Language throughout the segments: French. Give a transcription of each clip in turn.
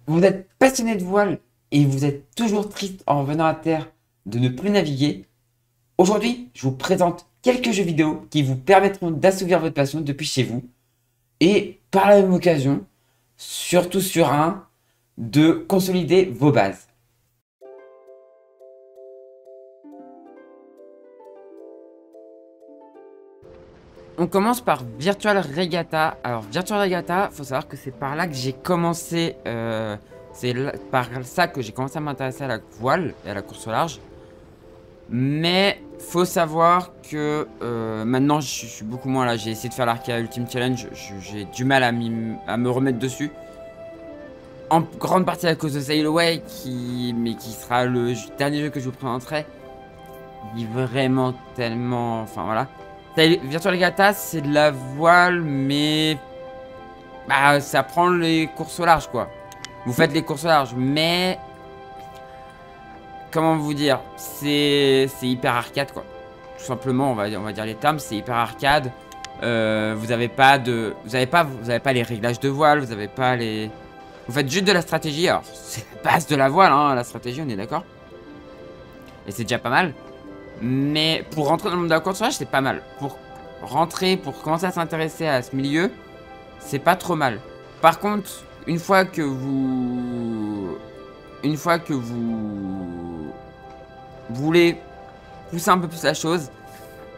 Vous êtes passionné de voile et vous êtes toujours triste en revenant à terre de ne plus naviguer. Aujourd'hui, je vous présente quelques jeux vidéo qui vous permettront d'assouvir votre passion depuis chez vous et par la même occasion, surtout sur un, de consolider vos bases. On commence par Virtual Regatta. Alors Virtual Regatta, faut savoir que c'est par là que j'ai commencé, par ça que j'ai commencé à m'intéresser à la voile et à la course au large. Mais faut savoir que maintenant je suis beaucoup moins là. J'ai essayé de faire l'Arca Ultimate Challenge, j'ai du mal à me remettre dessus. En grande partie à cause de Sail Away, qui sera le dernier jeu que je vous présenterai. Il est vraiment tellement... Enfin voilà. Virtual Regatta, c'est de la voile, mais... Bah, ça prend les courses au large, quoi. Vous faites les courses au large, mais... Comment vous dire? C'est hyper arcade, quoi. Tout simplement, on va dire les termes, c'est hyper arcade. Vous avez pas les réglages de voile, vous avez pas les... Vous faites juste de la stratégie. Alors, c'est la base de la voile, hein, la stratégie, on est d'accord. Et c'est déjà pas mal. Mais pour rentrer dans le monde de la course au large, c'est pas mal. Pour rentrer, pour commencer à s'intéresser à ce milieu, c'est pas trop mal. Par contre, une fois que vous voulez pousser un peu plus la chose,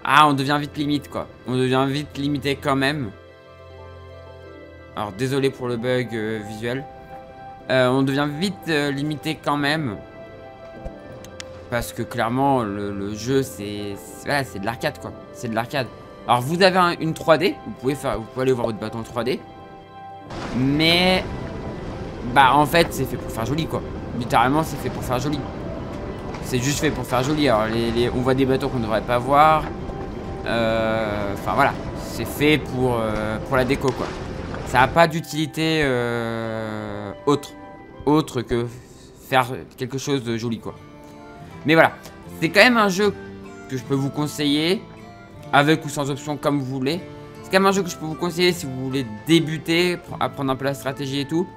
on devient vite limite, quoi. On devient vite limité quand même. Alors, désolé pour le bug visuel. On devient vite limité quand même. Parce que clairement, le jeu, c'est de l'arcade, quoi. C'est de l'arcade. Alors, vous avez une 3D. Vous pouvez aller voir votre bâton 3D. Mais... Bah, en fait, c'est fait pour faire joli, quoi. Littéralement, c'est fait pour faire joli. C'est juste fait pour faire joli. Alors, on voit des bateaux qu'on ne devrait pas voir. Enfin, voilà. C'est fait pour la déco, quoi. Ça n'a pas d'utilité autre que faire quelque chose de joli, quoi. Mais voilà, c'est quand même un jeu que je peux vous conseiller, avec ou sans option comme vous voulez. C'est quand même un jeu que je peux vous conseiller si vous voulez débuter, apprendre un peu la stratégie et tout.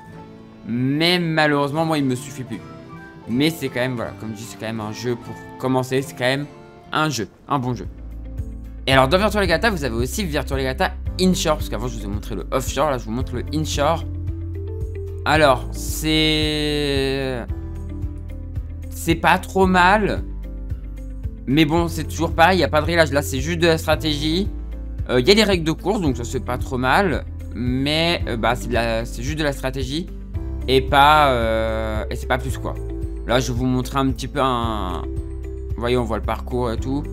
Mais malheureusement, moi, il me suffit plus. Mais c'est quand même, voilà, comme je dis, c'est quand même un jeu pour commencer. C'est quand même un jeu, un bon jeu. Et alors, dans Virtual Regatta, vous avez aussi Virtual Regatta Inshore. Parce qu'avant, je vous ai montré le Offshore. Là, je vous montre le Inshore. Alors, c'est pas trop mal. Mais bon, c'est toujours pareil, il n'y a pas de réglage. Là, c'est juste de la stratégie. Il y a des règles de course, donc ça, c'est pas trop mal. Mais bah, c'est juste de la stratégie. Et c'est pas plus, quoi. Là, je vais vous montrer un petit peu un... Vous voyez, on voit le parcours et tout.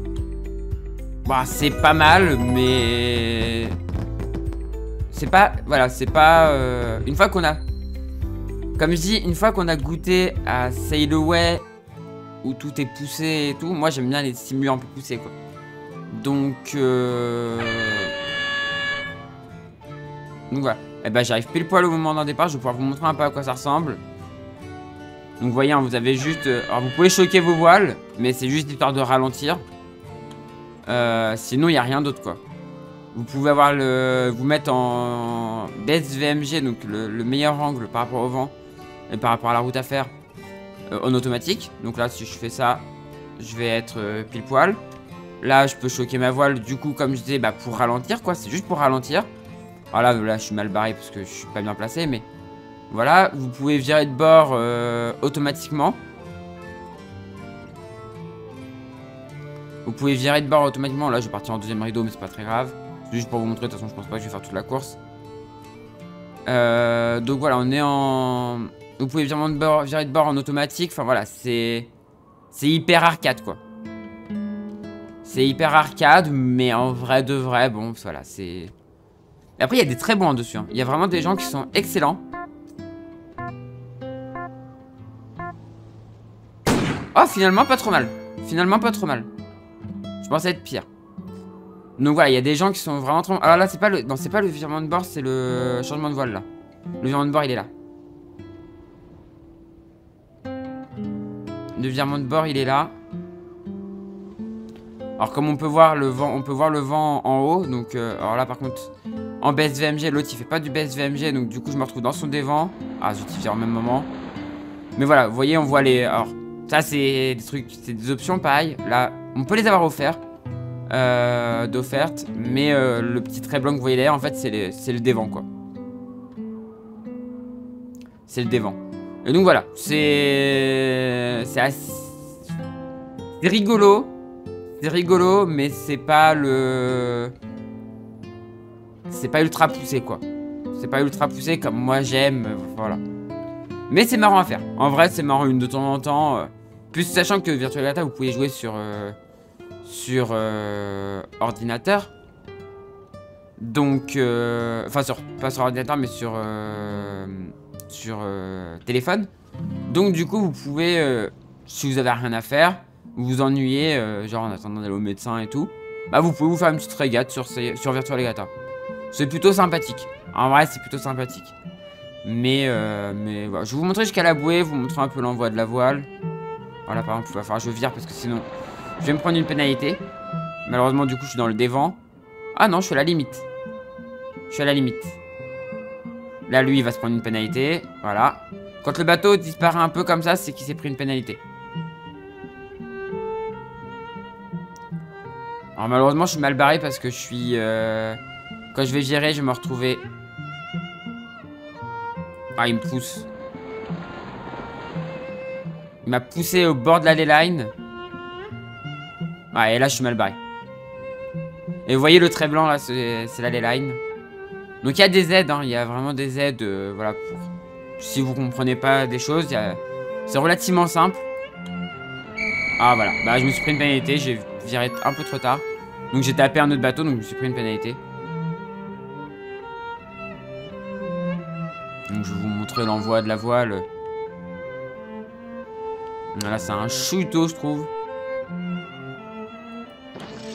Bah, c'est pas mal, mais... C'est pas... Voilà, c'est pas... Une fois qu'on a... Comme je dis, une fois qu'on a goûté à Sail Away, où tout est poussé et tout, moi j'aime bien les simuler un peu poussés, quoi. Donc voilà. Et ben j'arrive pile poil au moment d'un départ, je vais pouvoir vous montrer un peu à quoi ça ressemble. Donc vous voyez, hein, vous avez juste... alors vous pouvez choquer vos voiles, mais c'est juste histoire de ralentir. Sinon il n'y a rien d'autre, quoi. Vous pouvez avoir vous mettre en best VMG, donc le meilleur angle par rapport au vent et par rapport à la route à faire. En automatique. Donc là, si je fais ça, je vais être pile poil. Là, je peux choquer ma voile. Du coup, comme je disais, bah, pour ralentir, quoi. C'est juste pour ralentir. Alors là, je suis mal barré parce que je suis pas bien placé. Mais voilà, vous pouvez virer de bord automatiquement. Vous pouvez virer de bord automatiquement. Là, je vais partir en deuxième rideau, mais c'est pas très grave. C'est juste pour vous montrer. De toute façon, je pense pas que je vais faire toute la course. Donc voilà, on est en... Vous pouvez virer de bord en automatique. Enfin voilà, c'est hyper arcade, quoi. C'est hyper arcade, mais en vrai de vrai, bon, voilà, c'est... Et après, il y a des très bons en dessus, hein. Il y a vraiment des gens qui sont excellents. Oh, finalement, pas trop mal. Finalement, pas trop mal. Je pensais être pire. Donc voilà, il y a des gens qui sont vraiment trop... Alors là, c'est pas le... Non, c'est pas le virement de bord, c'est le changement de voile, là. Le virement de bord, il est là. Le virement de bord, il est là. Alors comme on peut voir le vent en haut. Donc alors là par contre, en best VMG, l'autre il fait pas du best VMG. Donc du coup je me retrouve dans son dévent. Ah, j'utilise en même moment. Mais voilà, vous voyez, on voit les... Alors, ça, c'est des trucs, c'est des options, pareil. Là, on peut les avoir offerts. D'offerte. Mais le petit trait blanc que vous voyez derrière, en fait, c'est le dévent, quoi. C'est le dévent. Et donc, voilà. C'est assez... C'est rigolo. C'est rigolo, mais c'est pas le... C'est pas ultra poussé, quoi. C'est pas ultra poussé comme moi j'aime, voilà. Mais c'est marrant à faire. En vrai, c'est marrant une de temps en temps. Plus sachant que Virtua Legata, vous pouvez jouer sur ordinateur. Donc, enfin, pas sur ordinateur, mais sur téléphone. Donc, du coup, vous pouvez, si vous avez rien à faire, vous vous ennuyez, genre en attendant d'aller au médecin et tout, bah, vous pouvez vous faire une petite régate sur Virtua Legata. C'est plutôt sympathique. En vrai, c'est plutôt sympathique. Mais voilà. Je vais vous montrer jusqu'à la bouée, vous montrer un peu l'envoi de la voile. Voilà, par exemple, il va falloir que je vire parce que sinon, je vais me prendre une pénalité. Malheureusement, du coup, je suis dans le dévent. Ah non, je suis à la limite. Je suis à la limite. Là, lui, il va se prendre une pénalité. Voilà. Quand le bateau disparaît un peu comme ça, c'est qu'il s'est pris une pénalité. Alors, malheureusement, je suis mal barré parce que je suis... Quand je vais gérer, je vais me retrouver... Ah, il me pousse. Il m'a poussé au bord de la leyline. Ah, et là, je suis mal barré. Et vous voyez le trait blanc, là, c'est la leyline. Donc, il y a des aides, hein. Il y a vraiment des aides, voilà, pour... Si vous comprenez pas des choses, c'est relativement simple. Ah, voilà. Bah, je me suis pris une pénalité. J'ai viré un peu trop tard. Donc, j'ai tapé un autre bateau, donc je me suis pris une pénalité. Donc, je vais vous montrer l'envoi de la voile. Là, c'est un chouïto, je trouve.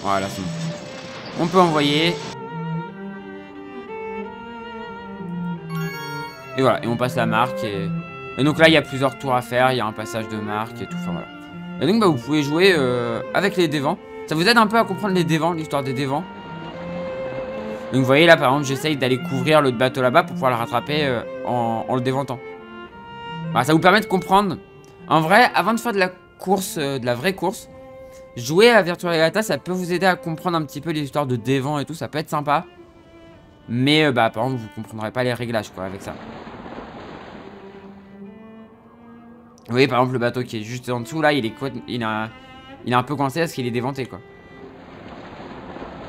Voilà, c'est bon. On peut envoyer. Et voilà, et on passe la marque. Et donc là, il y a plusieurs tours à faire. Il y a un passage de marque et tout. Enfin, voilà. Et donc, bah, vous pouvez jouer avec les dévents. Ça vous aide un peu à comprendre les dévents, l'histoire des dévents. Donc, vous voyez là, par exemple, j'essaye d'aller couvrir l'autre bateau là-bas pour pouvoir le rattraper en le déventant. Voilà, ça vous permet de comprendre. En vrai, avant de faire de la course, de la vraie course, jouer à Virtua Legata, ça peut vous aider à comprendre un petit peu les histoires de dévents et tout. Ça peut être sympa. Mais, bah, par exemple, vous comprendrez pas les réglages, quoi, avec ça. Vous voyez, par exemple, le bateau qui est juste en dessous, là, il est un peu coincé parce qu'il est déventé, quoi.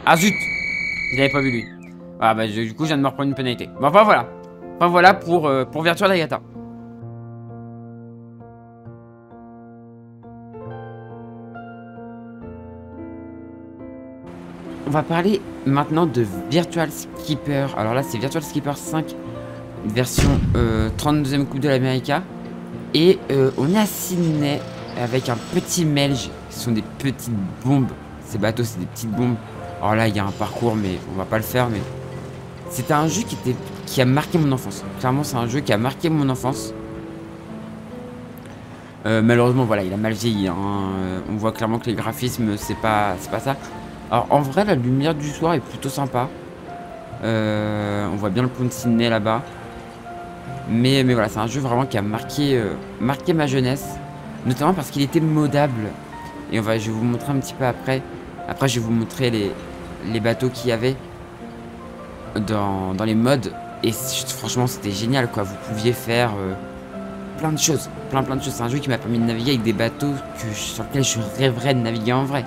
Ah, zut! Je l'avais pas vu, lui. Ah, bah, du coup, je viens de me reprendre une pénalité. Bon, enfin, voilà. Enfin, voilà pour Virtua Legata. On va parler maintenant de Virtual Skipper. Alors là, c'est Virtual Skipper 5, version 32e Coupe de l'Amérique. Et on est à Sydney avec un petit Melge. Ce sont des petites bombes. Ces bateaux, c'est des petites bombes. Alors là, il y a un parcours, mais on va pas le faire. Mais c'était un jeu qui a marqué mon enfance. Clairement, c'est un jeu qui a marqué mon enfance. Malheureusement, voilà, il a mal vieilli. Hein. On voit clairement que les graphismes, c'est pas ça. Alors, en vrai, la lumière du soir est plutôt sympa. On voit bien le pont de Sydney là-bas. Mais voilà, c'est un jeu vraiment qui a marqué ma jeunesse. Notamment parce qu'il était modable. Et je vais vous montrer un petit peu après. Après, je vais vous montrer les bateaux qu'il y avait dans les mods. Et franchement, c'était génial, quoi. Vous pouviez faire plein de choses. Plein de choses. C'est un jeu qui m'a permis de naviguer avec des bateaux sur lesquels je rêverais de naviguer en vrai.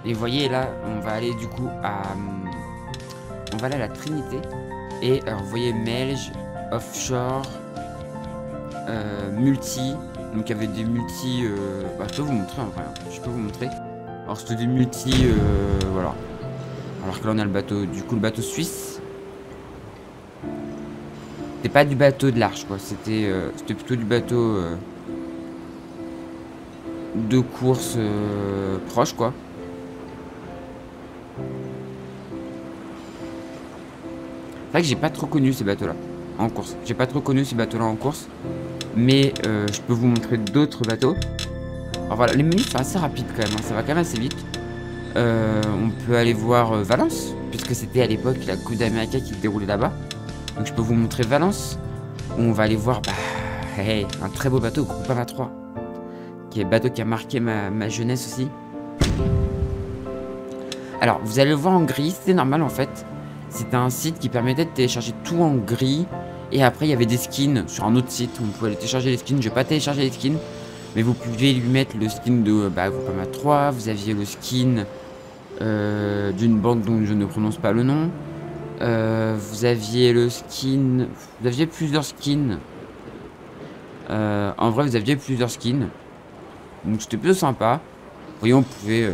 Et vous voyez, là, on va aller du coup on va aller à la Trinité. Et alors, vous voyez, Melge, Offshore, Multi. Donc, il y avait des multi. Bah, je peux vous montrer en vrai. Hein. Je peux vous montrer. Alors, c'était des multi. Voilà. Alors que là, on a le bateau. Du coup, le bateau suisse. C'était pas du bateau de l'Arche, quoi. C'était plutôt du bateau de course proche, quoi. C'est vrai que j'ai pas trop connu ces bateaux-là en course. J'ai pas trop connu ces bateaux-là en course. Mais je peux vous montrer d'autres bateaux. Alors voilà, les menus sont assez rapides quand même. Hein. Ça va quand même assez vite. On peut aller voir Valence. Puisque c'était à l'époque la Coupe d'Amérique qui se déroulait là-bas. Donc je peux vous montrer Valence. où on va aller voir un très beau bateau, Groupama 3, qui est le bateau qui a marqué ma jeunesse aussi. Alors, vous allez le voir en gris, c'est normal en fait. C'était un site qui permettait de télécharger tout en gris. Et après, il y avait des skins sur un autre site où on pouvait aller télécharger les skins. Je vais pas télécharger les skins, mais vous pouvez lui mettre le skin de Groupama 3. Vous aviez le skin d'une banque dont je ne prononce pas le nom. Vous aviez le skin... Vous aviez plusieurs skins. En vrai, vous aviez plusieurs skins. Donc c'était plutôt sympa. Vous voyez, on pouvait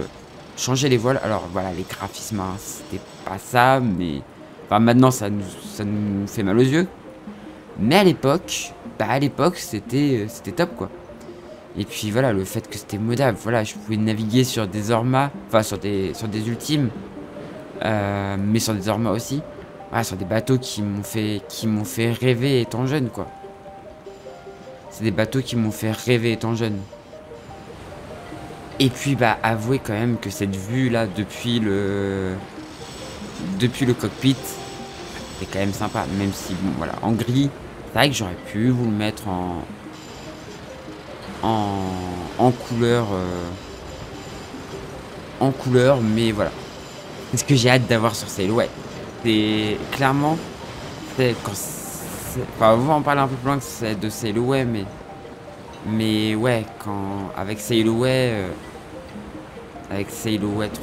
changer les voiles. Alors voilà, les graphismes, hein, c'était pas ça, mais... Enfin, maintenant, ça nous fait mal aux yeux. Mais à l'époque, c'était top, quoi. Et puis voilà, le fait que c'était modable, voilà, je pouvais naviguer sur des ormas, enfin sur des ultimes, mais sur des ormas aussi. Voilà, sur des bateaux qui m'ont fait rêver étant jeune, quoi. C'est des bateaux qui m'ont fait rêver étant jeune. Et puis avouez quand même que cette vue là depuis le cockpit, c'est quand même sympa, même si bon voilà, en gris, c'est vrai que j'aurais pu vous le mettre en couleur, mais voilà. C'est ce que j'ai hâte d'avoir sur Sail Away. C'est clairement, enfin, on va en parler un peu plus loin que c'est de Sail Away, mais ouais, avec Sail Away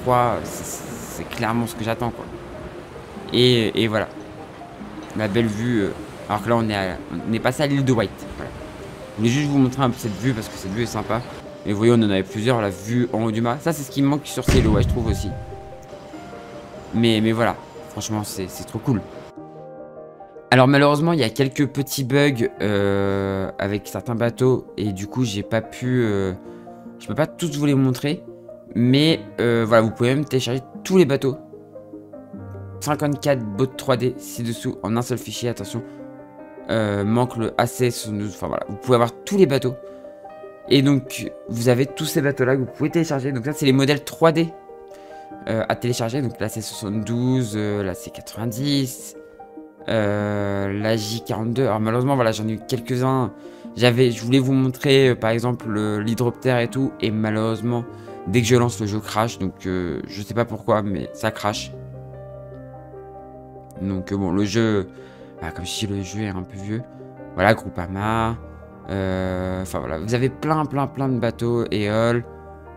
3, c'est clairement ce que j'attends, quoi. Et voilà, la belle vue. Alors que là, on est passé à l'île de White. Voilà. Je voulais juste vous montrer un peu cette vue parce que cette vue est sympa. Et vous voyez, on en avait plusieurs, la vue en haut du mât. Ça, c'est ce qui me manque sur Sail Away, je trouve aussi. Mais voilà, franchement, c'est trop cool. Alors malheureusement, il y a quelques petits bugs avec certains bateaux. Et du coup, j'ai pas pu... je peux pas tous vous les montrer. Mais voilà, vous pouvez même télécharger tous les bateaux. 54 bots 3D ci-dessous en un seul fichier, attention. Manque le AC72, enfin voilà, vous pouvez avoir tous les bateaux. Et donc, vous avez tous ces bateaux-là que vous pouvez télécharger. Donc ça, c'est les modèles 3D à télécharger. Donc là, c'est 72, là, c'est 90, la J42. Alors malheureusement, voilà, j'en ai eu quelques-uns. Je voulais vous montrer, par exemple, l'hydroptère et tout. Et malheureusement, dès que je lance, le jeu crash. Donc, je sais pas pourquoi, mais ça crash. Donc bon, le jeu, comme je dis, le jeu est un peu vieux. Voilà, Groupama. Enfin voilà, vous avez plein de bateaux, Éole.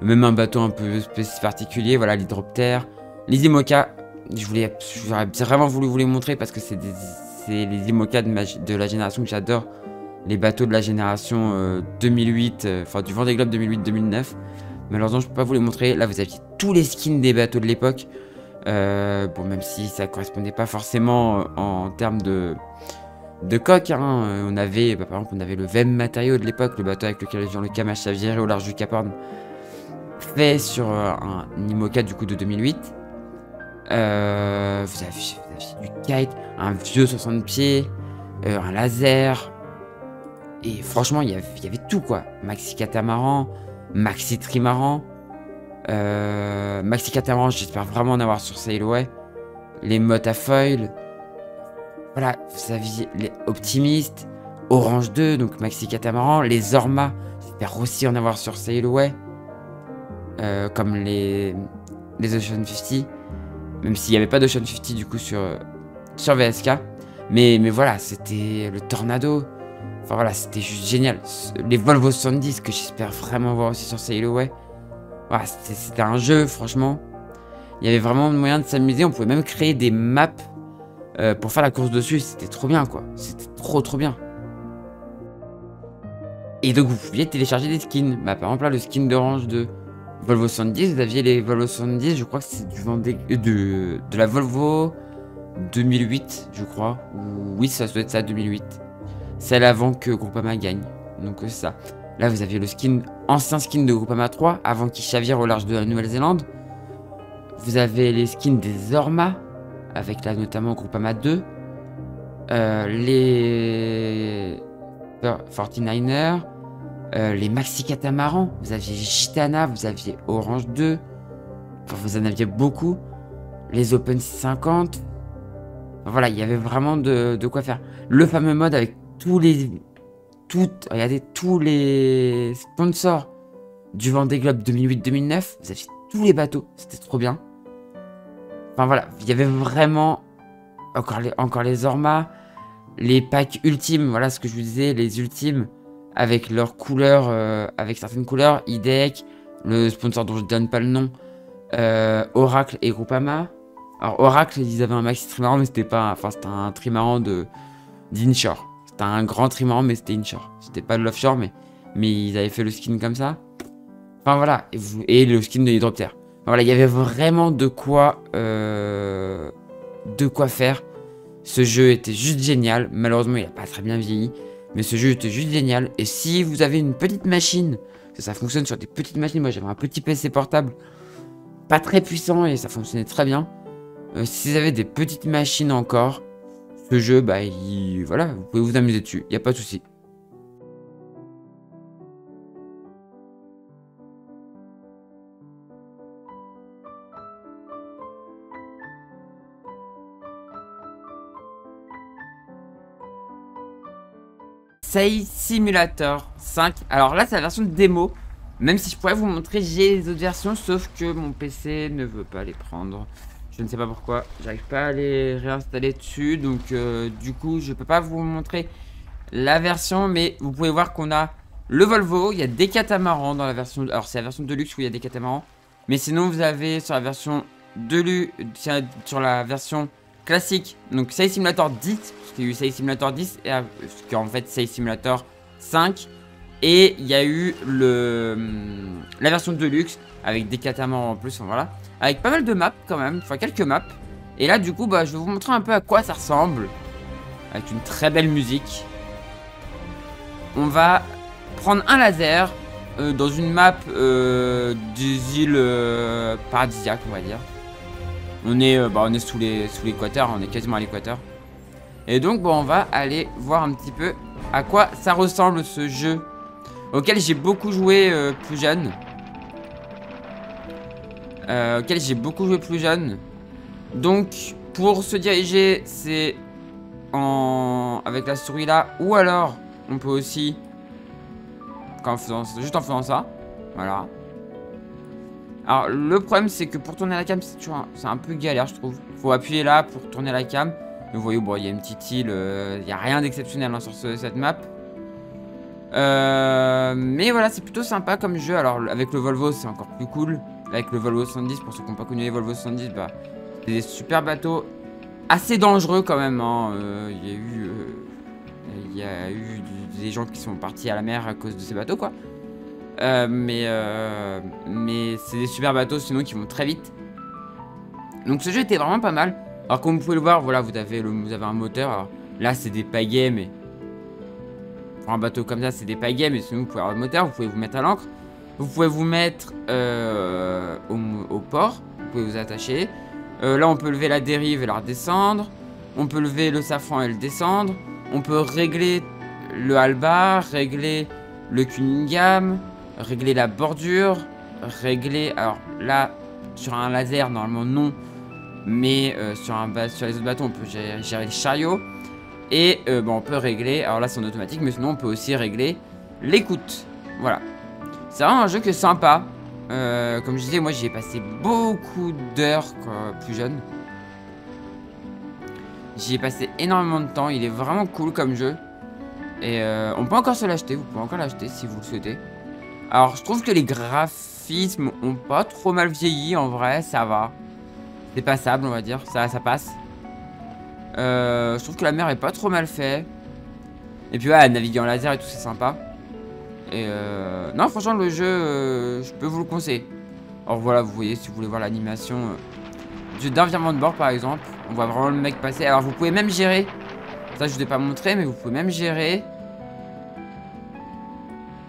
Même un bateau un peu particulier, voilà, l'hydroptère. Les IMOCA, j'aurais vraiment voulu vous les montrer parce que c'est les IMOCA de la génération que j'adore. Les bateaux de la génération 2008, enfin du Vendée Globe 2008-2009. Malheureusement, je peux pas vous les montrer. Là, vous aviez tous les skins des bateaux de l'époque. Bon, même si ça correspondait pas forcément en termes de coque, hein. On avait, par exemple, on avait le VEM Matériaux de l'époque, le bateau avec lequel le Kamash a viré au large du Cap Horn, fait sur un IMOCA du coup de 2008. Vous aviez du kite, un vieux 60 pieds, un laser, et franchement, il y avait tout, quoi. Maxi catamaran, maxi trimaran. Maxi catamaran, j'espère vraiment en avoir sur Sail Away. Les mottes à foil. Voilà, vous aviez les optimistes, Orange 2, donc maxi catamaran, les Orma, j'espère aussi en avoir sur Sail Away. Comme les Ocean 50. Même s'il n'y avait pas d'Ocean 50 du coup sur VSK. Mais voilà, c'était le Tornado. Enfin voilà, c'était juste génial. Les Volvo 70 que j'espère vraiment voir aussi sur Sail Away. Voilà, c'était un jeu, franchement. Il y avait vraiment moyen de s'amuser. On pouvait même créer des maps pour faire la course dessus. C'était trop bien, quoi. C'était trop bien. Et donc, vous pouviez télécharger des skins. Par exemple, là, le skin d'Orange de Volvo 70. Vous aviez les Volvo 70. Je crois que c'est du Vendée... de la Volvo 2008, je crois. Oui, ça doit être ça, 2008. Celle avant que Groupama gagne. Donc, c'est ça. Là, vous aviez le ancien skin de Groupama 3, avant qu'il chavire au large de la Nouvelle-Zélande. Vous avez les skins des Orma, avec là notamment Groupama 2. Les 49ers. Les Maxi Catamarans. Vous aviez Gitana, vous aviez Orange 2. Enfin, vous en aviez beaucoup. Les Open 650. Enfin, voilà, il y avait vraiment de quoi faire. Le fameux mode avec regardez tous les sponsors du Vendée Globe 2008-2009. Vous aviez tous les bateaux, c'était trop bien. Enfin voilà, il y avait vraiment encore les Orma, les packs ultimes, voilà ce que je vous disais, les ultimes avec leurs couleurs, avec certaines couleurs, IDEC, le sponsor dont je ne donne pas le nom, Oracle et Groupama. Alors Oracle, ils avaient un maxi trimaran, mais c'était pas, enfin c'était un trimaran d'inshore. C'était un grand trimaran, mais c'était inshore. C'était pas de l'offshore, mais ils avaient fait le skin comme ça. Enfin voilà, et le skin de l'hydroptère. Voilà, il y avait vraiment de quoi faire. Ce jeu était juste génial. Malheureusement, il n'a pas très bien vieilli. Mais ce jeu était juste génial. Et si vous avez une petite machine, ça fonctionne sur des petites machines. Moi, j'avais un petit PC portable, pas très puissant, et ça fonctionnait très bien. Si vous avez des petites machines encore, ce jeu, bah, voilà, vous pouvez vous amuser dessus. Il n'y a pas de souci. Sail Simulator 5. Alors là, c'est la version de démo. Même si je pourrais vous montrer, j'ai les autres versions, sauf que mon PC ne veut pas les prendre. Je ne sais pas pourquoi. J'arrive pas à les réinstaller dessus. Donc, du coup, je peux pas vous montrer la version. Mais vous pouvez voir qu'on a le Volvo. Il y a des catamarans dans la version. Alors, c'est la version Deluxe où il y a des catamarans. Mais sinon, vous avez sur la version Deluxe, sur la version classique, donc Sail Simulator 10, parce qu'il y a eu Sail Simulator 10, et en fait Sail Simulator 5, et il y a eu la version Deluxe, avec des catamarans en plus, enfin, voilà, avec pas mal de maps quand même, enfin quelques maps, et là du coup, bah, je vais vous montrer un peu à quoi ça ressemble, avec une très belle musique. On va prendre un laser, dans une map des îles paradisiaques, on va dire. On est sous l'équateur, on est quasiment à l'équateur. Et donc, bon, on va aller voir un petit peu à quoi ça ressemble ce jeu auquel j'ai beaucoup joué plus jeune. Donc, pour se diriger, c'est avec la souris là, ou alors on peut aussi juste en faisant ça. Voilà. Alors le problème c'est que pour tourner la cam c'est un peu galère, je trouve. Faut appuyer là pour tourner la cam. Vous voyez, bon, il y a une petite île, il n'y a rien d'exceptionnel sur cette map. Mais voilà, c'est plutôt sympa comme jeu. Alors avec le Volvo c'est encore plus cool. Avec le Volvo 70, pour ceux qui n'ont pas connu les Volvo 70, bah, c'est des super bateaux. Assez dangereux quand même, hein. Il y a eu des gens qui sont partis à la mer à cause de ces bateaux, quoi. Mais c'est des super bateaux sinon qui vont très vite. Donc ce jeu était vraiment pas mal. Alors comme vous pouvez le voir, voilà, vous avez un moteur. Alors là c'est des pagaies, mais pour un bateau comme ça c'est des pagaies, mais sinon vous pouvez avoir le moteur. Vous pouvez vous mettre à l'ancre. Vous pouvez vous mettre au port. Vous pouvez vous attacher. Là on peut lever la dérive et la redescendre. On peut lever le safran et le descendre. On peut régler le halbar, régler le Cunningham, régler la bordure, régler... Alors là, sur un laser, normalement non. Mais sur les autres bateaux, on peut gérer les chariots. Et bon, on peut régler... Alors là, c'est en automatique, mais sinon, on peut aussi régler l'écoute. Voilà. C'est vraiment un jeu qui est sympa. Comme je disais, moi, j'y ai passé beaucoup d'heures plus jeune. J'y ai passé énormément de temps. Il est vraiment cool comme jeu. Et on peut encore se l'acheter. Vous pouvez encore l'acheter si vous le souhaitez. Alors, je trouve que les graphismes ont pas trop mal vieilli. En vrai, ça va. C'est passable, on va dire. Ça passe. Je trouve que la mer est pas trop mal fait. Et puis, ouais, naviguer en laser et tout, c'est sympa. Et non, franchement, le jeu, je peux vous le conseiller. Alors, voilà, vous voyez, si vous voulez voir l'animation d'un virement de bord, par exemple. On voit vraiment le mec passer. Alors, vous pouvez même gérer. Ça, je ne vous ai pas montré, mais vous pouvez même gérer.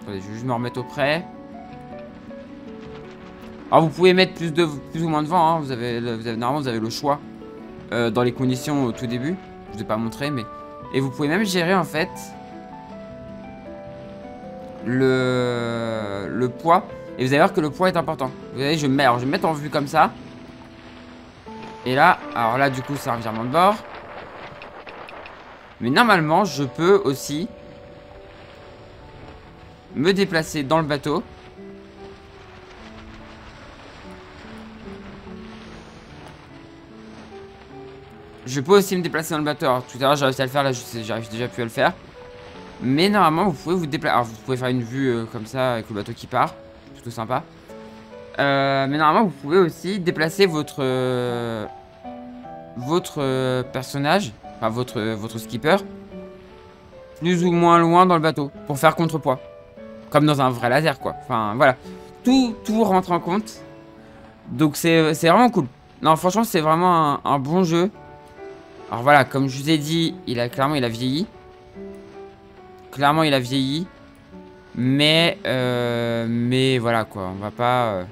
Attendez, je vais juste me remettre auprès. Alors, vous pouvez mettre plus ou moins de vent. Hein. Normalement, vous avez le choix dans les conditions au tout début. Je ne vous ai pas montré, mais... Et vous pouvez même gérer, en fait, le poids. Et vous allez voir que le poids est important. Vous voyez, je vais me mettre en vue comme ça. Et là, alors là, du coup, c'est un virement de bord. Mais normalement, je peux aussi me déplacer dans le bateau. Je peux aussi me déplacer dans le bateau. Alors tout à l'heure j'ai réussi à le faire, là j'arrive déjà plus à le faire. Mais normalement vous pouvez vous déplacer. Alors vous pouvez faire une vue comme ça avec le bateau qui part. C'est plutôt sympa. Mais normalement vous pouvez aussi déplacer votre personnage, enfin votre skipper, plus ou moins loin dans le bateau pour faire contrepoids. Comme dans un vrai laser quoi. Enfin voilà. Tout rentre en compte. Donc c'est vraiment cool. Non franchement c'est vraiment un bon jeu. Alors voilà, comme je vous ai dit, clairement il a vieilli. Clairement il a vieilli. Mais voilà quoi, on va pas...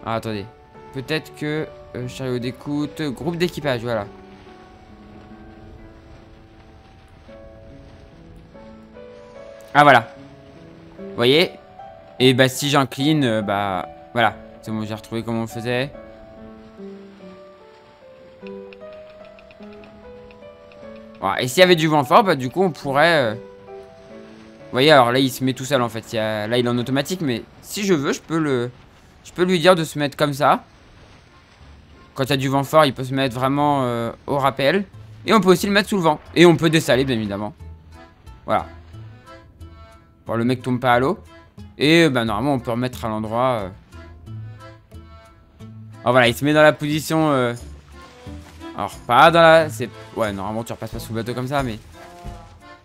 Ah, attendez. Peut-être que chariot d'écoute, groupe d'équipage, voilà. Ah voilà. Vous voyez? Et bah si j'incline, bah voilà. C'est bon, j'ai retrouvé comment on faisait. Voilà. Et s'il y avait du vent fort, bah du coup on pourrait... Vous voyez, alors là il se met tout seul en fait. Là il est en automatique, mais si je veux, je peux lui dire de se mettre comme ça. Quand il y a du vent fort, il peut se mettre vraiment au rappel. Et on peut aussi le mettre sous le vent. Et on peut dessaler, bien évidemment. Voilà. Bon, le mec tombe pas à l'eau. Et bah normalement on peut remettre à l'endroit. Alors voilà, il se met dans la position... Alors pas dans la... Ouais, normalement tu repasses pas sous le bateau comme ça, mais...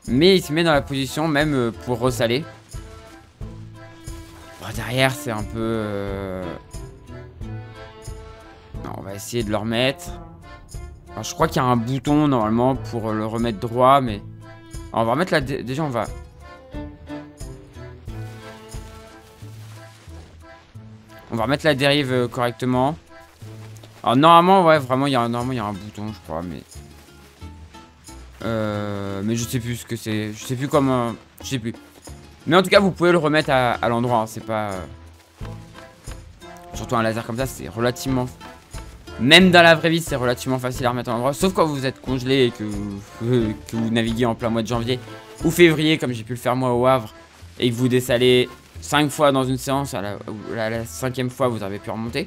Mais il se met dans la position même pour ressaler. Bon, derrière c'est un peu... Non, on va essayer de le remettre. Alors je crois qu'il y a un bouton normalement pour le remettre droit, mais... Alors, on va remettre la... Déjà on va... On va remettre la dérive correctement. Alors normalement, ouais, vraiment, il y a un bouton, je crois, mais... Mais je sais plus ce que c'est. Je sais plus comment... Je sais plus. Mais en tout cas, vous pouvez le remettre à l'endroit, hein, c'est pas... Surtout un laser comme ça, c'est relativement... Même dans la vraie vie, c'est relativement facile à remettre à l'endroit. Sauf quand vous êtes congelé et que vous naviguez en plein mois de janvier ou février, comme j'ai pu le faire moi au Havre, et que vous dessalez 5 fois dans une séance, à la 5e fois, vous avez pu remonter.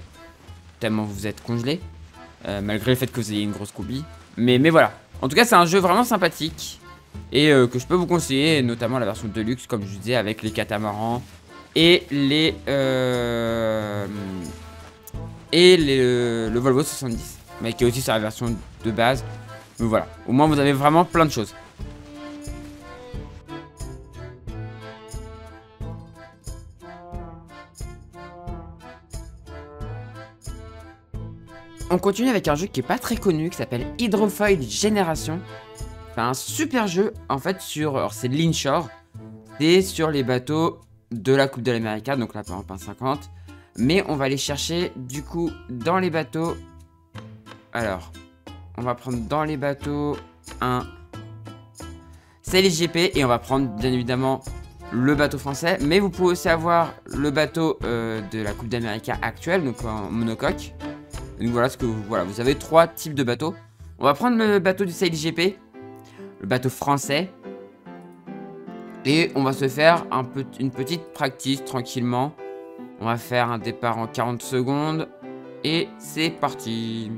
Tellement vous êtes congelé. Malgré le fait que vous ayez une grosse combie. Mais voilà. En tout cas, c'est un jeu vraiment sympathique. Et que je peux vous conseiller, notamment la version Deluxe, comme je vous disais, avec les catamarans. Et le Volvo 70. Mais qui est aussi sur la version de base. Donc voilà. Au moins, vous avez vraiment plein de choses. On continue avec un jeu qui est pas très connu, qui s'appelle Hydrofoil Generation. C'est un super jeu, en fait, sur... Alors, c'est l'inshore. C'est sur les bateaux de la Coupe de l'Amérique, donc là, par exemple, un 50. Mais on va aller chercher, du coup, dans les bateaux... Alors, on va prendre dans les bateaux un CLGP et on va prendre, bien évidemment, le bateau français. Mais vous pouvez aussi avoir le bateau de la Coupe d'Amérique actuelle, donc en monocoque. Donc voilà ce que vous avez 3 types de bateaux. On va prendre le bateau du CLGP, le bateau français, et on va se faire une petite practice tranquillement. On va faire un départ en 40 secondes et c'est parti.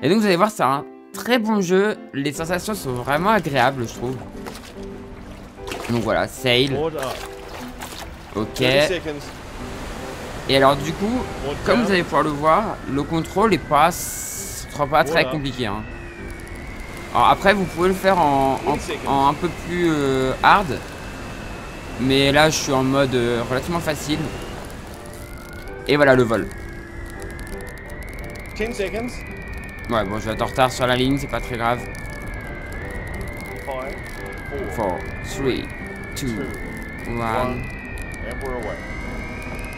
Et donc vous allez voir, c'est un très bon jeu. Les sensations sont vraiment agréables, je trouve. Donc voilà, sail. Ok. Et alors du coup, comme vous allez pouvoir le voir, le contrôle sera pas très compliqué. Hein. Alors après, vous pouvez le faire en un peu plus hard. Mais là, je suis en mode relativement facile. Et voilà le vol. 10 seconds. Ouais, bon, je vais être en retard sur la ligne, c'est pas très grave. 5, 4, 3, 2, 1.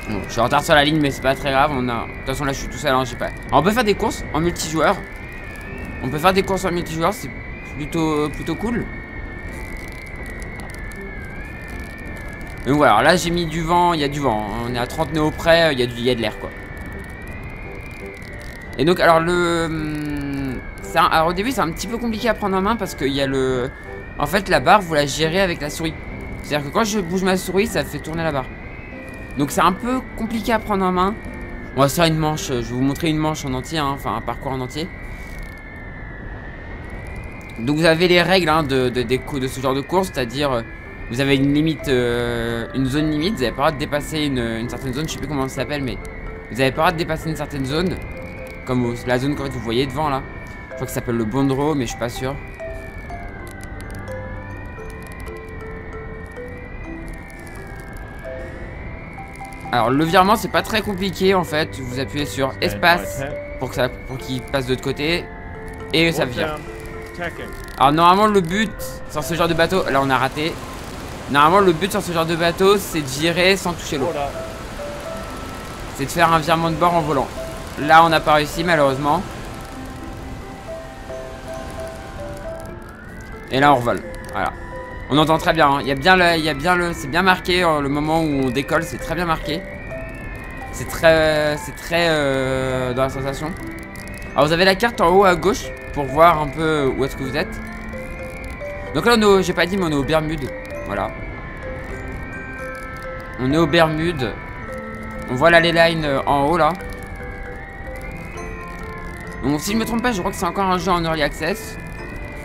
Bon, je suis en retard sur la ligne, mais c'est pas très grave. De toute façon, là, je suis tout seul. Hein, j'ai pas... Alors, on peut faire des courses en multijoueur. C'est plutôt cool. Donc voilà, alors là, j'ai mis du vent. Il y a du vent. Hein, on est à 30 nœuds près. Il y a de l'air, quoi. Et donc, alors, Alors au début c'est un petit peu compliqué à prendre en main parce qu'il y a le... En fait la barre vous la gérez avec la souris. C'est-à-dire que quand je bouge ma souris ça fait tourner la barre. Donc c'est un peu compliqué à prendre en main. On va se faire une manche, je vais vous montrer une manche en entier, hein, enfin un parcours en entier. Donc vous avez les règles hein, de ce genre de course, c'est-à-dire vous avez une limite, une zone limite, vous n'avez pas le droit de dépasser une certaine zone, je sais plus comment ça s'appelle, mais vous n'avez pas le droit de dépasser une certaine zone, comme la zone que vous voyez devant là. Je crois que ça s'appelle le Bondro, mais je suis pas sûr. Alors le virement c'est pas très compliqué en fait, vous appuyez sur espace pour qu'il passe de l'autre côté et ça vire. Alors normalement le but sur ce genre de bateau, là on a raté. Normalement le but sur ce genre de bateau c'est de virer sans toucher l'eau. C'est de faire un virement de bord en volant. Là on n'a pas réussi malheureusement. Et là on revole, voilà. On entend très bien, hein. Il y a bien c'est bien marqué, le moment où on décolle, c'est très bien marqué. C'est très dans la sensation. Alors vous avez la carte en haut à gauche pour voir un peu où est-ce que vous êtes. Donc là j'ai pas dit mais on est aux Bermudes, voilà. On est aux Bermudes. On voit la leyline en haut là. Donc si je me trompe pas, je crois que c'est encore un jeu en Early Access.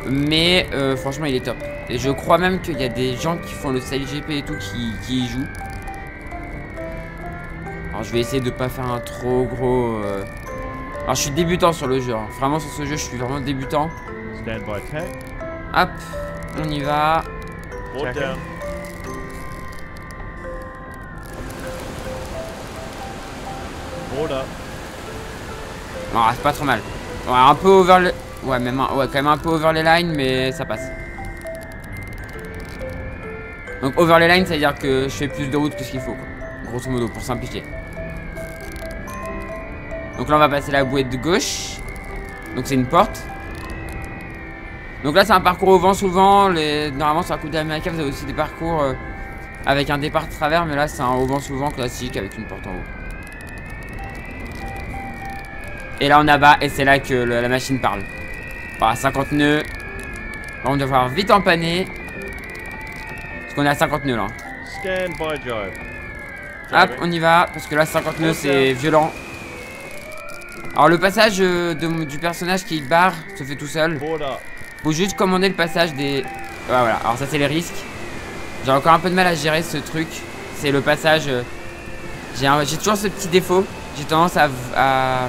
Mais franchement il est top. Et je crois même qu'il y a des gens qui font le style GP et tout qui y jouent. Alors je vais essayer de pas faire un trop gros... Alors je suis débutant sur le jeu, hein. Vraiment sur ce jeu je suis vraiment débutant. Hop, on y va. Ah, c'est pas trop mal. Ouais, un peu over le... Ouais, même ouais, quand même un peu over les lines, mais ça passe. Donc over les lines, ça veut dire que je fais plus de route que ce qu'il faut, quoi. Grosso modo, pour simplifier. Donc là, on va passer la bouée de gauche. Donc c'est une porte. Donc là, c'est un parcours au vent souvent. Normalement, sur la Coupe d'Amérique, vous avez aussi des parcours avec un départ de travers. Mais là, c'est un au vent souvent classique avec une porte en haut. Et là, on abat et c'est là que la machine parle. Voilà, 50 nœuds. On va devoir vite empanner. Parce qu'on est à 50 nœuds là. Hop, on y va. Parce que là, 50 nœuds, c'est violent. Alors, le passage du personnage qui barre se fait tout seul. Faut juste commander le passage des... Ouais, voilà, alors ça, c'est les risques. J'ai encore un peu de mal à gérer ce truc. C'est le passage... J'ai toujours ce petit défaut. J'ai tendance à...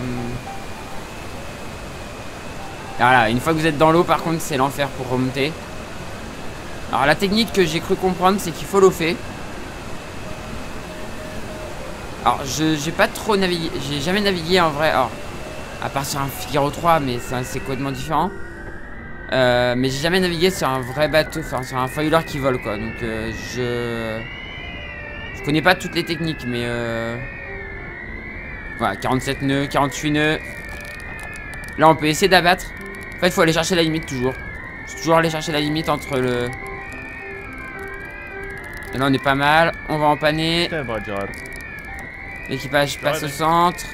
Voilà, une fois que vous êtes dans l'eau, par contre, c'est l'enfer pour remonter. Alors, la technique que j'ai cru comprendre, c'est qu'il faut l'offer. Alors, j'ai pas trop navigué. J'ai jamais navigué en vrai. Alors, à part sur un Figaro 3, mais c'est complètement différent. Mais j'ai jamais navigué sur un vrai bateau, enfin, sur un foiler qui vole, quoi. Donc, je connais pas toutes les techniques, mais voilà, 47 nœuds, 48 nœuds. Là, on peut essayer d'abattre. En fait, il faut aller chercher la limite toujours. Faut toujours aller chercher la limite entre le... Et là, on est pas mal. On va empanner. L'équipage passe au centre.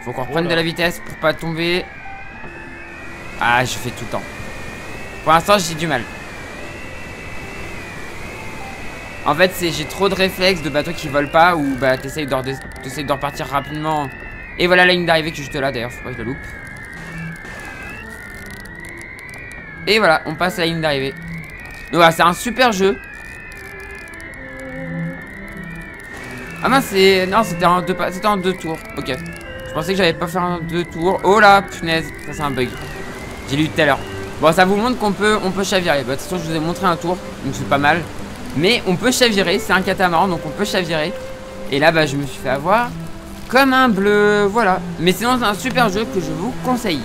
Faut qu'on reprenne de la vitesse pour pas tomber. Ah, je fais tout le temps. Pour l'instant, j'ai du mal. En fait, j'ai trop de réflexes de bateaux qui volent pas ou bah t'essayes de repartir rapidement. Et voilà la ligne d'arrivée qui est juste là d'ailleurs, faut pas que je la loupe. Et voilà, on passe à la ligne d'arrivée. Donc voilà, c'est un super jeu. Ah mince, non, c'était en deux tours. Ok. Je pensais que j'avais pas fait un 2 tours. Oh là, punaise, ça c'est un bug. J'ai lu tout à l'heure. Bon, ça vous montre qu'on peut chavirer. Bah, de toute façon, je vous ai montré un tour, donc c'est pas mal. Mais on peut chavirer, c'est un catamaran, donc on peut chavirer. Et là, bah, je me suis fait avoir comme un bleu, voilà. Mais sinon, c'est un super jeu que je vous conseille.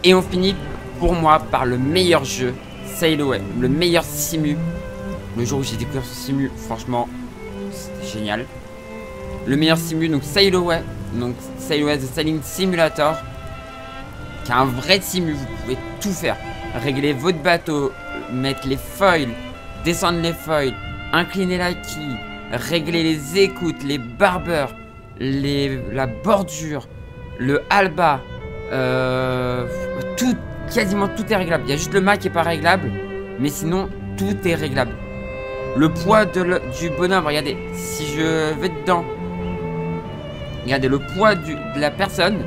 Et on finit, pour moi, par le meilleur jeu, Sail Away, le meilleur simu. Le jour où j'ai découvert ce simu, franchement, c'était génial. Le meilleur simu, donc Sail Away. Donc Sail Away, The Sailing Simulator. Qui est un vrai simu, vous pouvez tout faire. régler votre bateau, mettre les foils, descendre les foils, incliner la quille, régler les écoutes, les barbeurs, la bordure, le halba, tout, quasiment tout est réglable. Il y a juste le mât qui est pas réglable, mais sinon tout est réglable. Le poids du bonhomme, regardez, si je vais dedans, regardez, le poids de la personne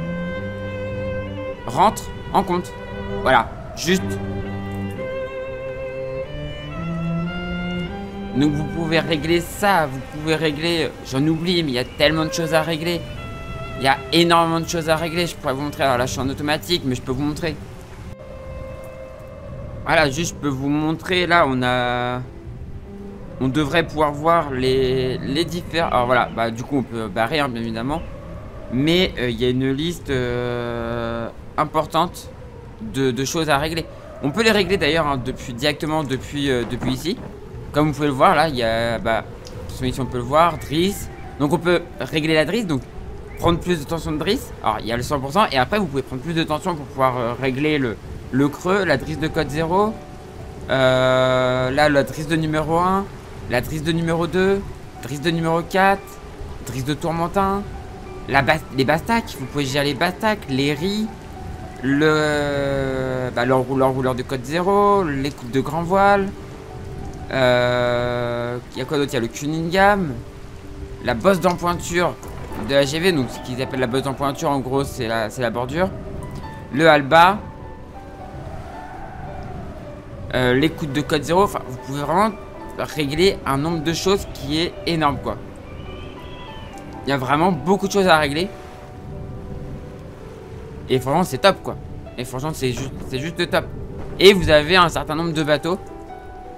rentre en compte. Voilà, juste. Donc vous pouvez régler ça, vous pouvez régler, j'en oublie, mais il y a tellement de choses à régler. Il y a énormément de choses à régler, je pourrais vous montrer. Alors là je suis en automatique, mais je peux vous montrer. Voilà, juste je peux vous montrer, là on devrait pouvoir voir les différents... Alors voilà, bah du coup on peut barrer, hein, bien évidemment. Mais il y a une liste importante de choses à régler. On peut les régler d'ailleurs, hein, directement depuis ici. Comme vous pouvez le voir, là, il y a... Bah, ici on peut le voir, Driss. Donc on peut régler la Driss, donc prendre plus de tension de Driss. Alors il y a le 100%, et après vous pouvez prendre plus de tension pour pouvoir régler le creux, la Driss de code 0. Là, la Driss de numéro 1. La Driss de numéro 2, Driss de numéro 4, Driss de tourmentin, les bastacs, vous pouvez gérer les bastacs, les riz, l'enrouleur de code 0, les coupes de grand voile, il y a quoi d'autre? Il y a le Cunningham, la bosse d'empointure de AGV, donc ce qu'ils appellent la bosse d'empointure, en gros c'est la bordure, le halba, les coupes de code 0, enfin vous pouvez vraiment régler un nombre de choses qui est énorme, quoi. Il y a vraiment beaucoup de choses à régler. Et franchement c'est top, quoi. Et franchement c'est juste top. Et vous avez un certain nombre de bateaux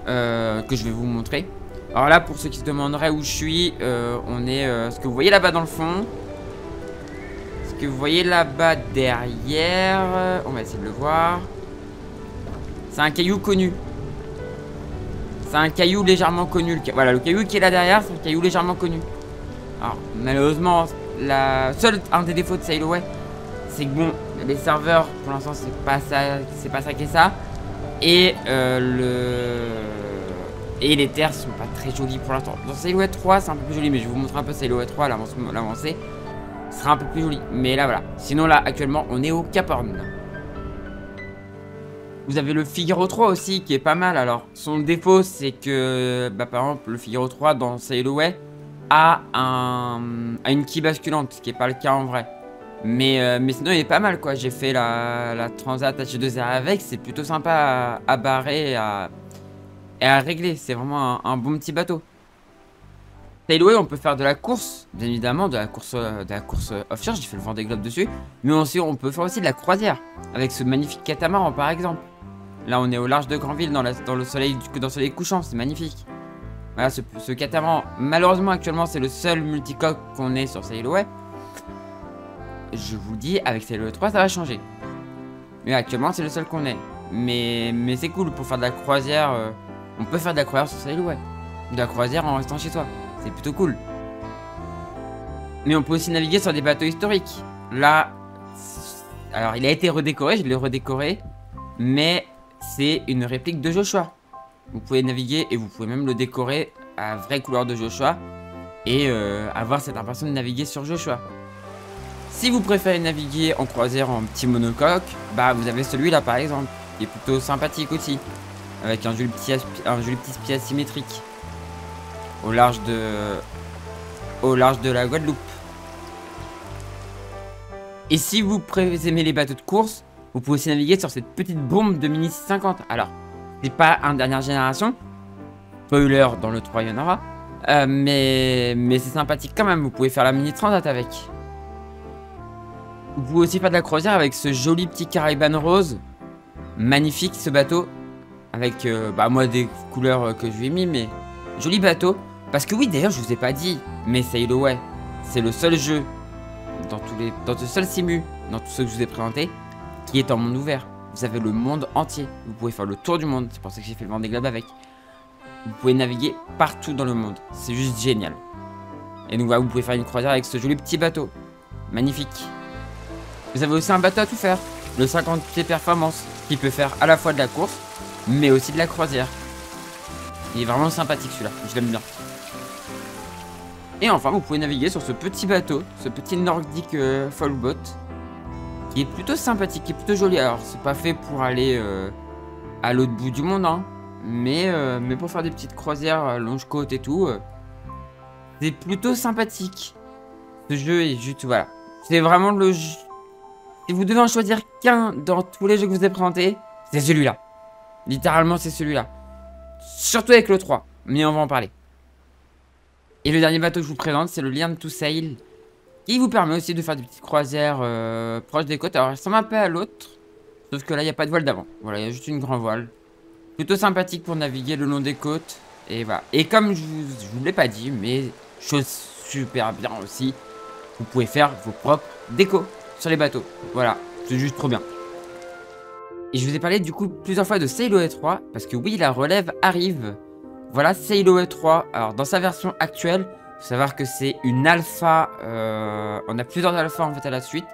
que je vais vous montrer. Alors là, pour ceux qui se demanderaient où je suis, on est ce que vous voyez là-bas dans le fond, ce que vous voyez là-bas derrière, on va essayer de le voir. C'est un caillou connu. C'est un caillou légèrement connu. Voilà, le caillou qui est là derrière, c'est un caillou légèrement connu. Alors, malheureusement, un des défauts de Sail Away, c'est que bon, les serveurs, pour l'instant, c'est pas ça qui est ça. Et et les terres sont pas très jolies pour l'instant. Dans Sail Away 3, c'est un peu plus joli, mais je vais vous montrer un peu Sail Away 3, l'avancée. Ce sera un peu plus joli. Mais là, voilà. Sinon, là, actuellement, on est au Cap Horn. Vous avez le Figaro 3 aussi qui est pas mal. Alors son défaut c'est que bah, par exemple le Figaro 3 dans Sail Away a une quille basculante, ce qui est pas le cas en vrai. Mais sinon il est pas mal, quoi. J'ai fait la Transat H2R avec, c'est plutôt sympa à barrer et à régler. C'est vraiment un bon petit bateau. Sail Away, on peut faire de la course, bien évidemment, de la course offshore. J'ai fait le Vendée Globe dessus, mais aussi on peut faire aussi de la croisière avec ce magnifique catamaran par exemple. Là, on est au large de Granville dans le soleil couchant, c'est magnifique. Voilà, ce catamaran, malheureusement actuellement, c'est le seul multicoque qu'on ait sur Sail Away. Je vous dis, avec Sail Away 3, ça va changer. Mais actuellement, c'est le seul qu'on ait. Mais c'est cool pour faire de la croisière. On peut faire de la croisière sur Sail Away. De la croisière en restant chez soi. C'est plutôt cool. Mais on peut aussi naviguer sur des bateaux historiques. Là, alors il a été redécoré, je l'ai redécoré. Mais c'est une réplique de Joshua. Vous pouvez naviguer et vous pouvez même le décorer à vraie couleur de Joshua. Et avoir cette impression de naviguer sur Joshua. Si vous préférez naviguer en croisière en petit monocoque, bah vous avez celui-là par exemple. Qui est plutôt sympathique aussi. Avec un joli petit spiat asymétrique. Au large de la Guadeloupe. Et si vous aimez les bateaux de course, vous pouvez aussi naviguer sur cette petite bombe de Mini 650. Alors, c'est pas un dernière génération. Spoiler, dans le 3 il y en aura. Mais c'est sympathique quand même. Vous pouvez faire la Mini Transat avec. Vous pouvez aussi faire de la croisière avec ce joli petit Caraïban rose. Magnifique ce bateau. Avec, bah moi des couleurs que je lui ai mis, mais joli bateau. Parce que oui, d'ailleurs, je vous ai pas dit, mais Sail Away, c'est le seul jeu dans ce seul simu, dans tous ceux que je vous ai présenté, qui est en monde ouvert. Vous avez le monde entier. Vous pouvez faire le tour du monde. C'est pour ça que j'ai fait le Vendée Globe avec. Vous pouvez naviguer partout dans le monde. C'est juste génial. Et donc voilà, vous pouvez faire une croisière avec ce joli petit bateau. Magnifique. Vous avez aussi un bateau à tout faire. le 50 pieds performance, qui peut faire à la fois de la course, mais aussi de la croisière. Il est vraiment sympathique celui-là, je l'aime bien. Et enfin, vous pouvez naviguer sur ce petit bateau, ce petit Nordic Fallboat, qui est plutôt sympathique, qui est plutôt joli. Alors, c'est pas fait pour aller à l'autre bout du monde, hein, mais pour faire des petites croisières longe-côte et tout, c'est plutôt sympathique. Ce jeu est juste, voilà. C'est vraiment le jeu. Si vous devez en choisir qu'un dans tous les jeux que je vous ai présentés, c'est celui-là. Littéralement, c'est celui-là. Surtout avec le 3, mais on va en parler. Et le dernier bateau que je vous présente, c'est le Learn to Sail, qui vous permet aussi de faire des petites croisières proches des côtes. Alors, il ressemble un peu à l'autre, sauf que là, il n'y a pas de voile d'avant. Voilà, il y a juste une grande voile. Plutôt sympathique pour naviguer le long des côtes. Et voilà. Et comme je vous l'ai pas dit, mais chose super bien aussi, vous pouvez faire vos propres décos sur les bateaux. Voilà, c'est juste trop bien. Et je vous ai parlé du coup plusieurs fois de Sailor 3, parce que oui, la relève arrive. Voilà, Sailor 3, alors dans sa version actuelle, il faut savoir que c'est une alpha, on a plusieurs alphas en fait à la suite,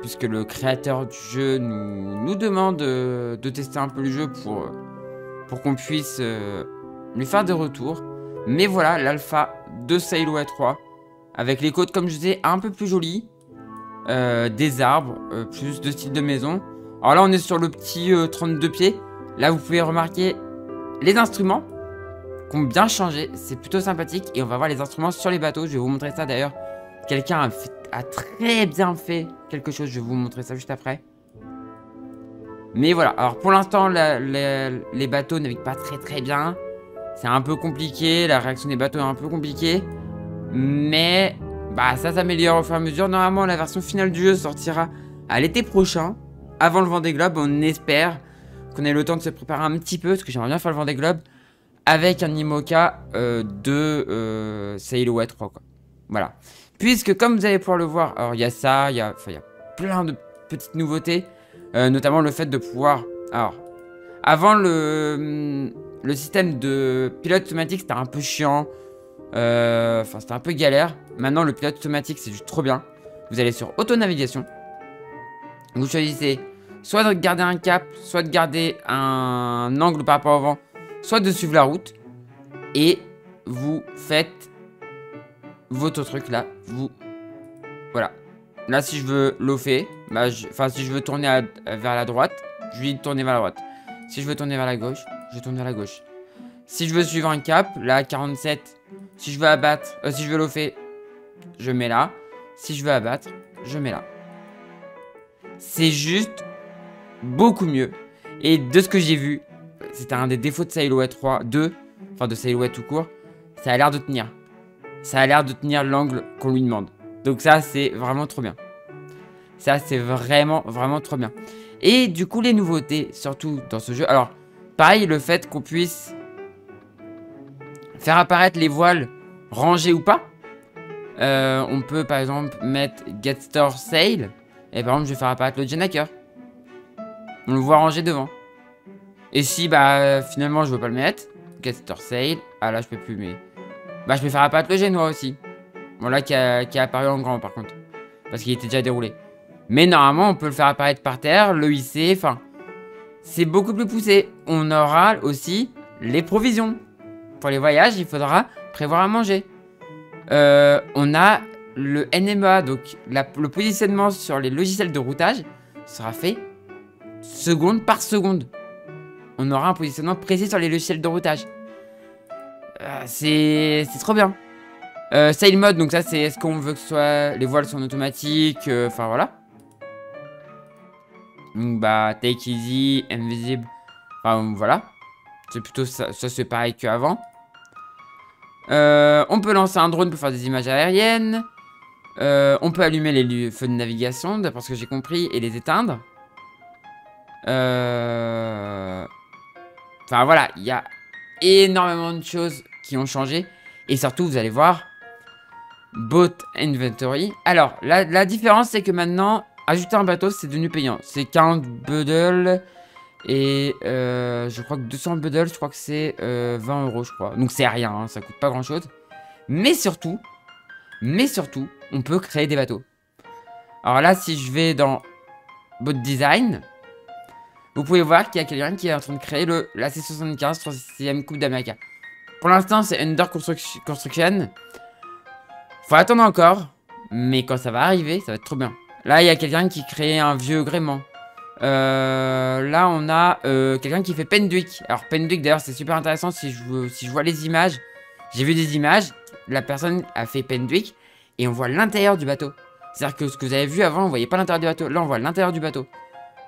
puisque le créateur du jeu nous demande de tester un peu le jeu pour qu'on puisse lui faire des retours. Mais voilà, l'alpha de Sailor 3, avec les côtes comme je disais un peu plus jolies, des arbres, plus de style de maison. Alors là on est sur le petit 32 pieds, là vous pouvez remarquer les instruments qui ont bien changé, c'est plutôt sympathique. Et on va voir les instruments sur les bateaux, je vais vous montrer ça d'ailleurs. Quelqu'un a très bien fait quelque chose, je vais vous montrer ça juste après. Mais voilà, alors pour l'instant les bateaux naviguent pas très bien. C'est un peu compliqué, la réaction des bateaux est un peu compliquée. Mais bah ça s'améliore au fur et à mesure. Normalement la version finale du jeu sortira à l'été prochain. Avant le Vendée Globe, on espère qu'on ait le temps de se préparer un petit peu, parce que j'aimerais bien faire le Vendée Globe avec un IMOCA de Sailor 3, quoi. Voilà. Puisque comme vous allez pouvoir le voir, alors il y a ça, il y a plein de petites nouveautés, notamment le fait de pouvoir... Alors, avant le système de pilote automatique, c'était un peu chiant, enfin c'était un peu galère. Maintenant le pilote automatique, c'est juste trop bien. Vous allez sur auto-navigation. Vous choisissez soit de garder un cap, soit de garder un angle par rapport au vent, soit de suivre la route. Et vous faites votre truc là. Voilà. Là, si je veux lofer, bah, si je veux tourner vers la droite, je lui dis de tourner vers la droite. Si je veux tourner vers la gauche, je tourne vers la gauche. Si je veux suivre un cap, là, 47. Si je veux abattre, si je veux lofer, je mets là. Si je veux abattre, je mets là. C'est juste beaucoup mieux. Et de ce que j'ai vu, c'était un des défauts de Sailor 3, 2, enfin de Sailor tout court, ça a l'air de tenir. Ça a l'air de tenir l'angle qu'on lui demande. Donc ça, c'est vraiment trop bien. Ça, c'est vraiment trop bien. Et du coup, les nouveautés, surtout dans ce jeu. Alors, pareil, le fait qu'on puisse faire apparaître les voiles rangées ou pas. On peut, par exemple, mettre Get Store Sail. Et par exemple, je vais faire apparaître le Genaker. On le voit rangé devant. Et si, bah, finalement, je veux pas le mettre. Get Store Sail. Ah, là, je peux plus, mais... Bah, je peux faire apparaître le génois aussi. Voilà, qui est apparu en grand, par contre. Parce qu'il était déjà déroulé. Mais normalement, on peut le faire apparaître par terre, le hisser, enfin... C'est beaucoup plus poussé. On aura aussi les provisions. Pour les voyages, il faudra prévoir à manger. On a le NMA, donc le positionnement sur les logiciels de routage sera fait seconde par seconde. On aura un positionnement précis sur les logiciels de routage. C'est trop bien. Sail mode, donc ça c'est est-ce qu'on veut que les voiles soient automatiques, enfin voilà. Donc bah take easy, invisible, enfin voilà. C'est plutôt ça c'est pareil qu'avant. On peut lancer un drone pour faire des images aériennes. On peut allumer les feux de navigation, d'après ce que j'ai compris, et les éteindre. Enfin voilà, il y a énormément de choses qui ont changé. Et surtout, vous allez voir, Boat Inventory. Alors, la différence, c'est que maintenant, ajouter un bateau, c'est devenu payant. C'est 40 buddles. Et je crois que 200 buddles, je crois que c'est 20 €, je crois. Donc c'est rien, hein, ça coûte pas grand chose. Mais surtout, on peut créer des bateaux. Alors là, si je vais dans votre design, vous pouvez voir qu'il y a quelqu'un qui est en train de créer la C75 36e Coupe d'Amérique. Pour l'instant, c'est Under Construction. Faut attendre encore, mais quand ça va arriver, ça va être trop bien. Là, il y a quelqu'un qui crée un vieux gréement. Là, on a quelqu'un qui fait Penduick. Alors, Penduick, d'ailleurs, c'est super intéressant si je vois les images. J'ai vu des images, la personne a fait Penduick et on voit l'intérieur du bateau. C'est-à-dire que ce que vous avez vu avant, on voyait pas l'intérieur du bateau. Là, on voit l'intérieur du bateau.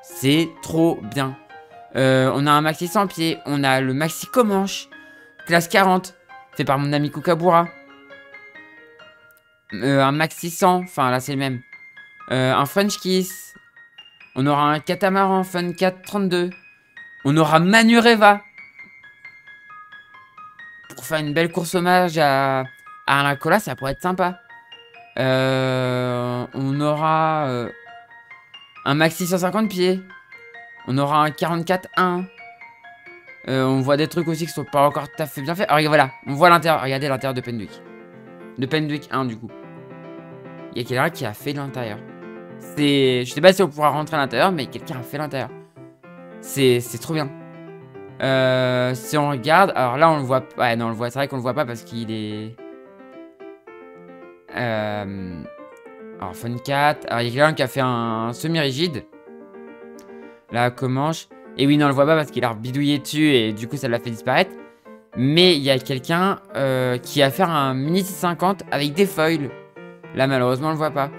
C'est trop bien. On a un maxi 100 pieds. On a le maxi Comanche. Classe 40. Fait par mon ami Kookaburra. Un maxi 100. Enfin, là, c'est le même. Un French Kiss. On aura un catamaran Fun 432. On aura Manureva. Pour faire une belle course hommage à Alain Colas, ça pourrait être sympa. On aura un maxi 150 pieds. On aura un 44-1. On voit des trucs aussi qui sont pas encore tout à fait bien faits. Alors voilà, on voit l'intérieur. Regardez l'intérieur de Penduick. De Penduick 1 du coup. Il y a quelqu'un qui a fait l'intérieur. Je sais pas si on pourra rentrer à l'intérieur, mais quelqu'un a fait l'intérieur. C'est trop bien. Si on regarde, alors là on le voit pas. Ouais, non, on le voit. C'est vrai qu'on le voit pas parce qu'il est. Alors Fun 4. Alors il y a quelqu'un qui a fait un semi-rigide. Là, Comanche. Et oui, non, on le voit pas parce qu'il a bidouillé dessus et du coup ça l'a fait disparaître. Mais il y a quelqu'un qui a fait un mini 650 avec des foils. Là, malheureusement, on le voit pas.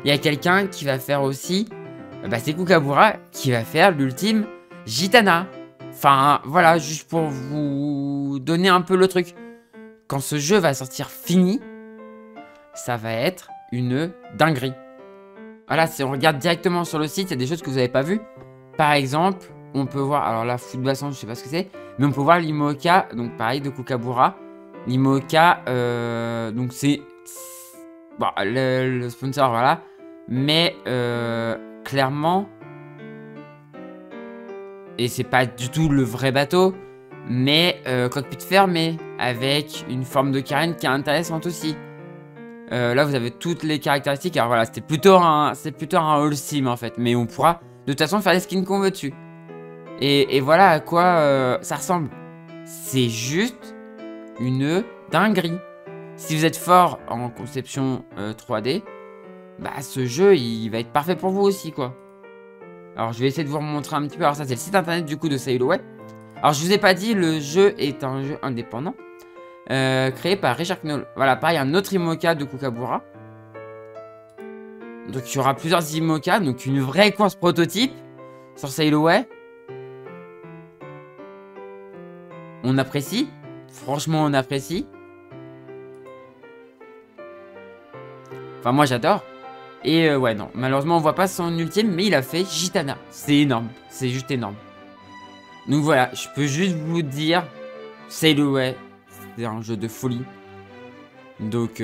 Il y a quelqu'un qui va faire aussi. C'est Kookaburra qui va faire l'ultime Gitana. Enfin, voilà, juste pour vous donner un peu le truc. Quand ce jeu va sortir fini, ça va être une dinguerie. Voilà, si on regarde directement sur le site, il y a des choses que vous n'avez pas vues. Par exemple, on peut voir, alors là, foot bassin, je sais pas ce que c'est, mais on peut voir l'Imoca, donc pareil, de Kookaburra. L'Imoca, donc c'est bon, le sponsor, voilà. Mais clairement, et c'est pas du tout le vrai bateau, mais cockpit fermé, avec une forme de carène qui est intéressante aussi. Là, vous avez toutes les caractéristiques. Alors voilà, c'est plutôt un all sim en fait, mais on pourra de toute façon faire les skins qu'on veut dessus. Et voilà à quoi ça ressemble. C'est juste une dinguerie. Si vous êtes fort en conception 3D, ce jeu il va être parfait pour vous aussi quoi. Alors je vais essayer de vous remontrer un petit peu. Alors ça c'est le site internet du coup de Sail Away. Alors je vous ai pas dit, le jeu est un jeu indépendant. Créé par Richard Knoll. Voilà, pareil, un autre Imoca de Kookaburra. Donc il y aura plusieurs Imoca, donc une vraie course prototype sur Sail Away. On apprécie. Franchement, on apprécie. Enfin, moi j'adore. Et ouais, non, malheureusement, on voit pas son ultime, mais il a fait Gitana. C'est énorme. C'est juste énorme. Donc voilà, je peux juste vous dire, Sail Away, c'est un jeu de folie. Donc,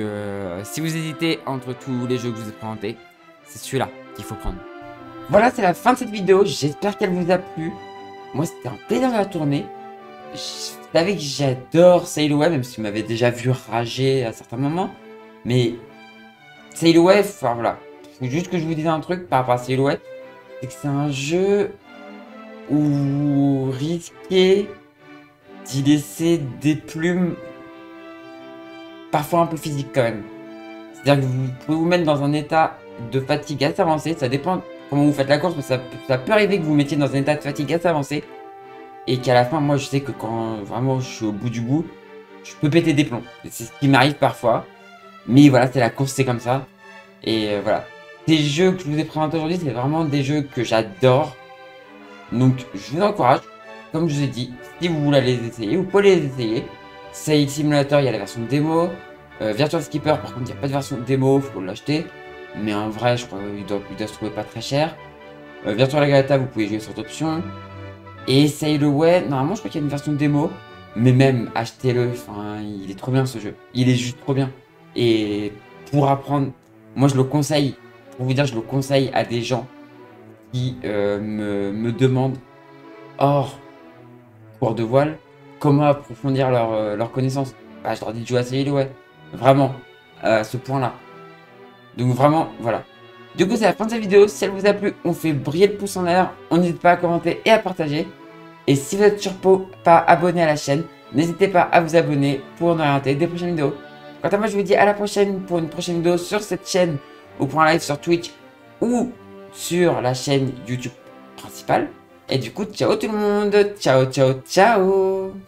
si vous hésitez entre tous les jeux que je vous ai présentés, c'est celui-là qu'il faut prendre. Voilà, c'est la fin de cette vidéo. J'espère qu'elle vous a plu. Moi, c'était un plaisir de la tourner. Je savais que j'adore Sail Away, même si vous m'avez déjà vu rager à certains moments. Mais Sail Away, enfin voilà. Faut juste que je vous dise un truc par rapport à Sail Away. C'est que c'est un jeu où vous risquez d'y laisser des plumes parfois un peu physiques quand même. C'est-à-dire que vous pouvez vous mettre dans un état de fatigue assez avancé. Ça dépend comment vous faites la course, mais ça peut arriver que vous mettiez dans un état de fatigue assez avancé. Et qu'à la fin, moi je sais que quand vraiment je suis au bout du bout, je peux péter des plombs. C'est ce qui m'arrive parfois. Mais voilà, c'est la course, c'est comme ça. Et voilà. Ces jeux que je vous ai présentés aujourd'hui, c'est vraiment des jeux que j'adore. Donc je vous encourage, comme je vous ai dit, si vous voulez les essayer, vous pouvez les essayer. Sail Simulator, il y a la version démo. Virtual Skipper, par contre, il n'y a pas de version démo, il faut l'acheter. Mais en vrai, je crois qu'il doit se trouver pas très cher. Virtual Regatta, vous pouvez jouer sans option. Et Sail Away, normalement, je crois qu'il y a une version démo. Mais même, achetez-le, enfin, il est trop bien ce jeu. Il est juste trop bien. Et pour apprendre, moi je le conseille, pour vous dire, je le conseille à des gens qui me demandent hors cours de voile comment approfondir leur connaissance. Je leur dis de jouer à Sail Away. Vraiment, à ce point-là. Donc vraiment, voilà. Du coup, c'est la fin de cette vidéo. Si elle vous a plu, on fait briller le pouce en l'air. On n'hésite pas à commenter et à partager. Et si vous êtes toujours pas abonné à la chaîne, n'hésitez pas à vous abonner pour ne rien rater des prochaines vidéos. Quant à moi, je vous dis à la prochaine pour une prochaine vidéo sur cette chaîne ou pour un live sur Twitch ou sur la chaîne YouTube principale. Et du coup, ciao tout le monde. Ciao, ciao, ciao.